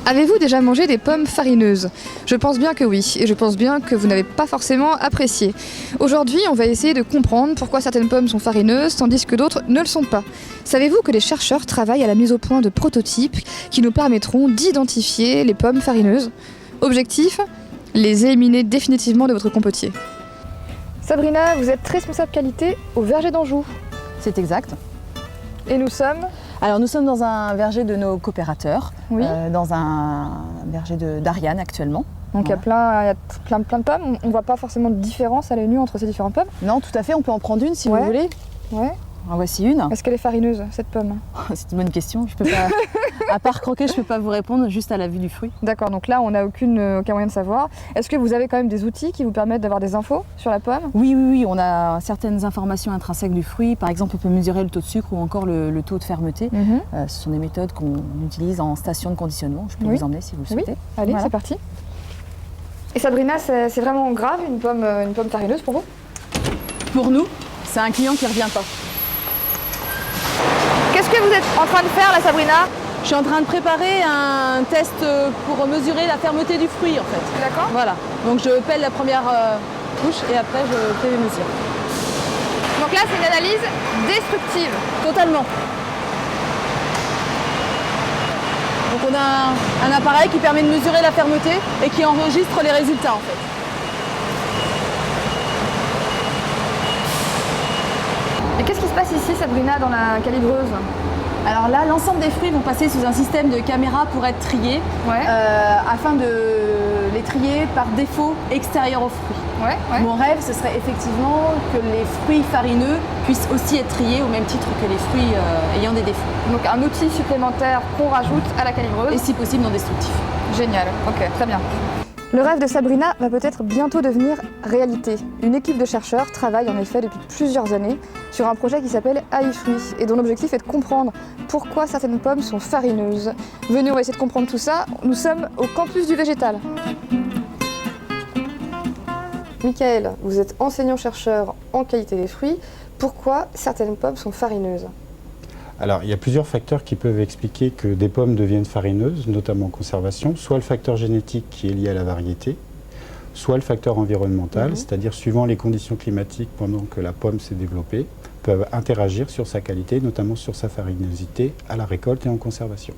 Avez-vous déjà mangé des pommes farineuses? Je pense bien que oui, et je pense bien que vous n'avez pas forcément apprécié. Aujourd'hui, on va essayer de comprendre pourquoi certaines pommes sont farineuses tandis que d'autres ne le sont pas. Savez-vous que les chercheurs travaillent à la mise au point de prototypes qui nous permettront d'identifier les pommes farineuses? Objectif: les éliminer définitivement de votre compotier. Sabrina, vous êtes responsable qualité au verger d'Anjou. C'est exact. Et nous sommes... Alors nous sommes dans un verger de nos coopérateurs, Oui. dans un verger d'Ariane actuellement. Donc il y a plein de pommes. On ne voit pas forcément de différence à l'œil nu entre ces différentes pommes. Non, tout à fait, on peut en prendre une si Ouais. vous voulez. Ouais. En voici une. Est-ce qu'elle est farineuse, cette pomme? C'est une bonne question, je peux pas, à part croquer, je ne peux pas vous répondre juste à la vue du fruit. D'accord, donc là on n'a aucun moyen de savoir. Est-ce que vous avez quand même des outils qui vous permettent d'avoir des infos sur la pomme? Oui, on a certaines informations intrinsèques du fruit. Par exemple, on peut mesurer le taux de sucre ou encore le taux de fermeté. Ce sont des méthodes qu'on utilise en station de conditionnement. Je peux vous emmener si vous le souhaitez. Allez, Voilà. c'est parti. Et Sabrina, c'est vraiment grave une pomme farineuse pour vous? Pour nous, c'est un client qui ne revient pas. Qu'est-ce que vous êtes en train de faire là, Sabrina? Je suis en train de préparer un test pour mesurer la fermeté du fruit en fait. D'accord. Voilà, donc je pèle la première couche et après je fais les mesures. Donc là c'est une analyse destructive. Totalement. Donc on a un appareil qui permet de mesurer la fermeté et qui enregistre les résultats en fait. Et qu'est-ce qui se passe ici, Sabrina, dans la calibreuse? Alors là, l'ensemble des fruits vont passer sous un système de caméra pour être triés, afin de les trier par défaut extérieur aux fruits. Mon rêve, ce serait effectivement que les fruits farineux puissent aussi être triés au même titre que les fruits ayant des défauts. Donc un outil supplémentaire qu'on rajoute à la calibreuse. Et si possible non destructif. Génial, ok, très bien. Le rêve de Sabrina va peut-être bientôt devenir réalité. Une équipe de chercheurs travaille en effet depuis plusieurs années sur un projet qui s'appelle AI-Fruits et dont l'objectif est de comprendre pourquoi certaines pommes sont farineuses. Venez, on va essayer de comprendre tout ça. Nous sommes au campus du végétal. Michael, vous êtes enseignant-chercheur en qualité des fruits. Pourquoi certaines pommes sont farineuses? Alors, il y a plusieurs facteurs qui peuvent expliquer que des pommes deviennent farineuses, notamment en conservation. Soit le facteur génétique qui est lié à la variété, soit le facteur environnemental, c'est-à-dire suivant les conditions climatiques pendant que la pomme s'est développée, peuvent interagir sur sa qualité, notamment sur sa farineusité à la récolte et en conservation.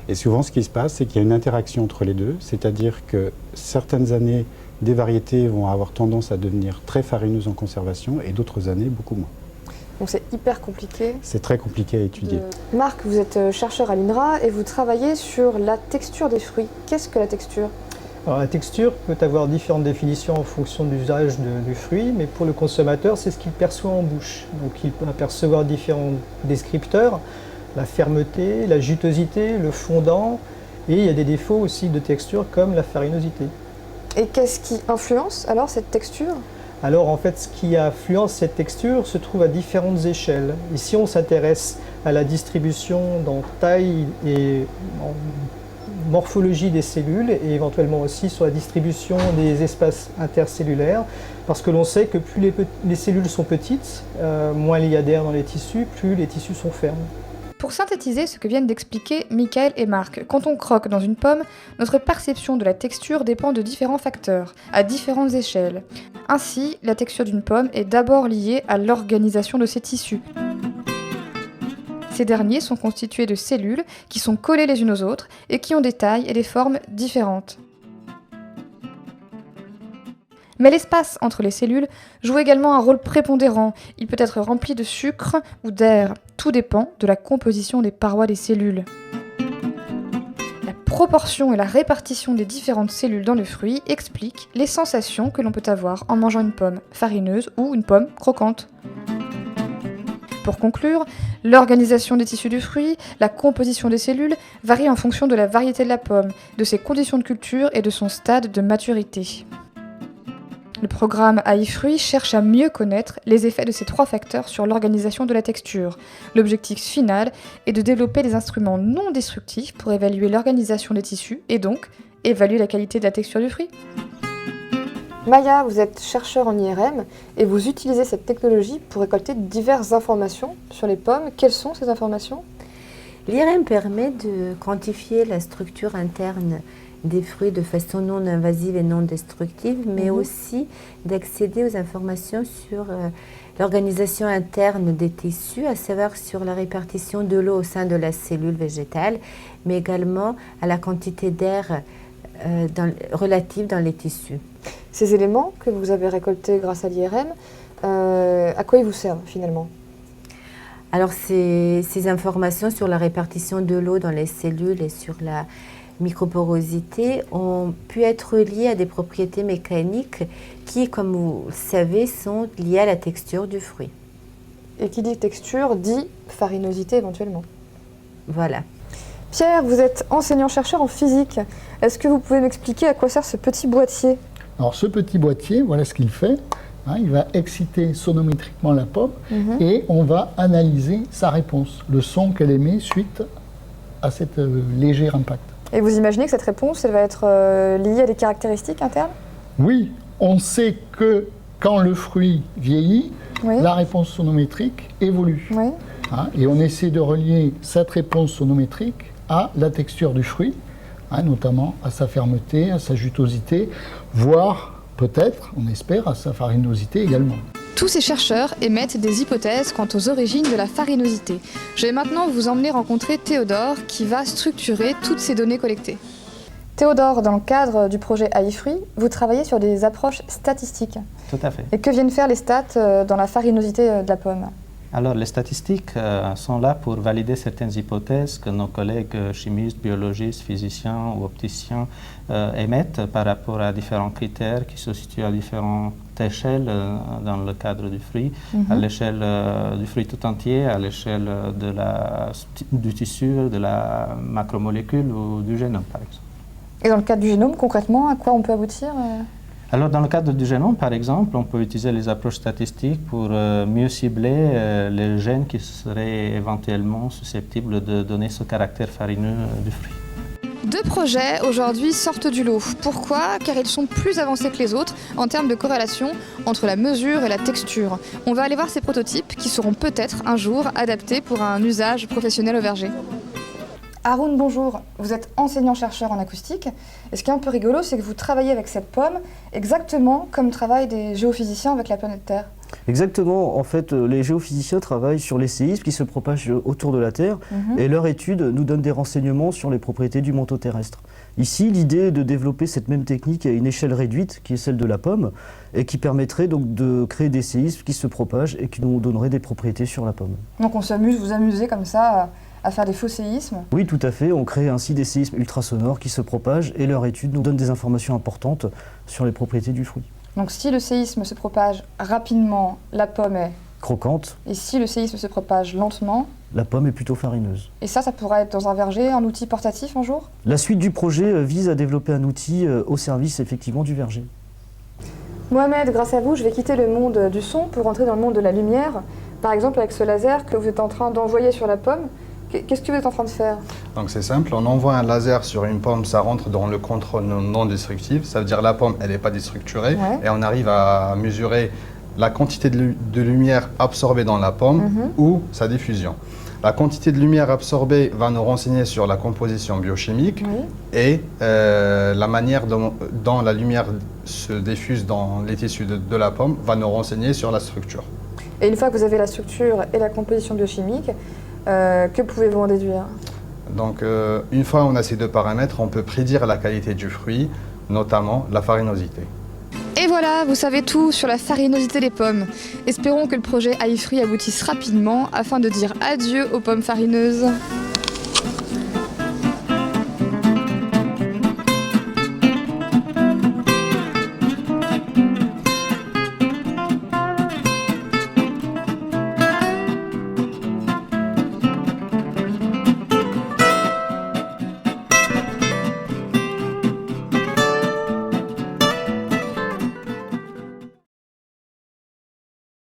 Et souvent, ce qui se passe, c'est qu'il y a une interaction entre les deux, c'est-à-dire que certaines années, des variétés vont avoir tendance à devenir très farineuses en conservation et d'autres années, beaucoup moins. Donc c'est hyper compliqué. C'est très compliqué à étudier. Marc, vous êtes chercheur à l'INRA et vous travaillez sur la texture des fruits. Qu'est-ce que la texture? Alors, la texture peut avoir différentes définitions en fonction de l'usage du fruit, mais pour le consommateur, c'est ce qu'il perçoit en bouche. Donc il peut apercevoir différents descripteurs, la fermeté, la jutosité, le fondant, et il y a des défauts aussi de texture comme la farinosité. Et qu'est-ce qui influence alors cette texture? Alors en fait, ce qui influence cette texture se trouve à différentes échelles. Ici, on s'intéresse à la distribution dans taille et en morphologie des cellules et éventuellement aussi sur la distribution des espaces intercellulaires, parce que l'on sait que plus les cellules sont petites, moins il y a d'air dans les tissus, plus les tissus sont fermes. Pour synthétiser ce que viennent d'expliquer Michael et Marc, quand on croque dans une pomme, notre perception de la texture dépend de différents facteurs, à différentes échelles. Ainsi, la texture d'une pomme est d'abord liée à l'organisation de ses tissus. Ces derniers sont constitués de cellules qui sont collées les unes aux autres et qui ont des tailles et des formes différentes. Mais l'espace entre les cellules joue également un rôle prépondérant. Il peut être rempli de sucre ou d'air. Tout dépend de la composition des parois des cellules. La proportion et la répartition des différentes cellules dans le fruit expliquent les sensations que l'on peut avoir en mangeant une pomme farineuse ou une pomme croquante. Pour conclure, l'organisation des tissus du fruit, la composition des cellules varient en fonction de la variété de la pomme, de ses conditions de culture et de son stade de maturité. Le programme AI-Fruits cherche à mieux connaître les effets de ces trois facteurs sur l'organisation de la texture. L'objectif final est de développer des instruments non destructifs pour évaluer l'organisation des tissus et donc évaluer la qualité de la texture du fruit. Maya, vous êtes chercheur en IRM et vous utilisez cette technologie pour récolter diverses informations sur les pommes. Quelles sont ces informations ? L'IRM permet de quantifier la structure interne des fruits de façon non invasive et non destructive, mais aussi d'accéder aux informations sur l'organisation interne des tissus, à savoir sur la répartition de l'eau au sein de la cellule végétale, mais également à la quantité d'air relative dans les tissus. Ces éléments que vous avez récoltés grâce à l'IRM, à quoi ils vous servent finalement? Alors ces informations sur la répartition de l'eau dans les cellules et sur la microporosité ont pu être liées à des propriétés mécaniques qui, comme vous le savez, sont liées à la texture du fruit. Et qui dit texture dit farinosité éventuellement. Voilà. Pierre, vous êtes enseignant-chercheur en physique. Est-ce que vous pouvez m'expliquer à quoi sert ce petit boîtier? Alors ce petit boîtier, voilà ce qu'il fait. Il va exciter sonométriquement la pomme et on va analyser sa réponse, le son qu'elle émet suite à cet léger impact. Et vous imaginez que cette réponse, elle va être liée à des caractéristiques internes? Oui, on sait que quand le fruit vieillit, la réponse sonométrique évolue. Oui. Et on essaie de relier cette réponse sonométrique à la texture du fruit, notamment à sa fermeté, à sa jutosité, voire peut-être, on espère, à sa farinosité également. Tous ces chercheurs émettent des hypothèses quant aux origines de la farinosité. Je vais maintenant vous emmener rencontrer Théodore qui va structurer toutes ces données collectées. Théodore, dans le cadre du projet AI-Fruit, vous travaillez sur des approches statistiques. Tout à fait. Et que viennent faire les stats dans la farinosité de la pomme? Alors, les statistiques sont là pour valider certaines hypothèses que nos collègues chimistes, biologistes, physiciens ou opticiens émettent par rapport à différents critères qui se situent à différentes échelles dans le cadre du fruit, à l'échelle du fruit tout entier, à l'échelle du tissu, de la macromolécule ou du génome, par exemple. Et dans le cadre du génome, concrètement, à quoi on peut aboutir? Alors, dans le cadre du génome, par exemple, on peut utiliser les approches statistiques pour mieux cibler les gènes qui seraient éventuellement susceptibles de donner ce caractère farineux du fruit. Deux projets aujourd'hui sortent du lot. Pourquoi? Car ils sont plus avancés que les autres en termes de corrélation entre la mesure et la texture. On va aller voir ces prototypes qui seront peut-être un jour adaptés pour un usage professionnel au verger. Haroun, bonjour. Vous êtes enseignant-chercheur en acoustique. Et ce qui est un peu rigolo, c'est que vous travaillez avec cette pomme exactement comme travaillent des géophysiciens avec la planète Terre. Exactement. En fait, les géophysiciens travaillent sur les séismes qui se propagent autour de la Terre et leur étude nous donne des renseignements sur les propriétés du manteau terrestre. Ici, l'idée est de développer cette même technique à une échelle réduite, qui est celle de la pomme, et qui permettrait donc de créer des séismes qui se propagent et qui nous donneraient des propriétés sur la pomme. Donc on s'amuse, vous amusez comme ça à faire des faux séismes? Oui, tout à fait. On crée ainsi des séismes ultrasonores qui se propagent et leur étude nous donne des informations importantes sur les propriétés du fruit. Donc si le séisme se propage rapidement, la pomme est croquante. Et si le séisme se propage lentement, la pomme est plutôt farineuse. Et ça pourrait être dans un verger, un outil portatif un jour? La suite du projet vise à développer un outil au service effectivement du verger. Mohamed, grâce à vous, je vais quitter le monde du son pour entrer dans le monde de la lumière. Par exemple avec ce laser que vous êtes en train d'envoyer sur la pomme. Qu'est-ce que vous êtes en train de faire? Donc c'est simple, on envoie un laser sur une pomme, ça rentre dans le contrôle non destructif. Ça veut dire la pomme, elle n'est pas déstructurée. Et on arrive à mesurer la quantité de lumière absorbée dans la pomme ou sa diffusion. La quantité de lumière absorbée va nous renseigner sur la composition biochimique et la manière dont la lumière se diffuse dans les tissus de la pomme va nous renseigner sur la structure. Et une fois que vous avez la structure et la composition biochimique, que pouvez-vous en déduire? Donc, une fois on a ces deux paramètres, on peut prédire la qualité du fruit, notamment la farinosité. Et voilà, vous savez tout sur la farinosité des pommes. Espérons que le projet AI-Fruit aboutisse rapidement afin de dire adieu aux pommes farineuses.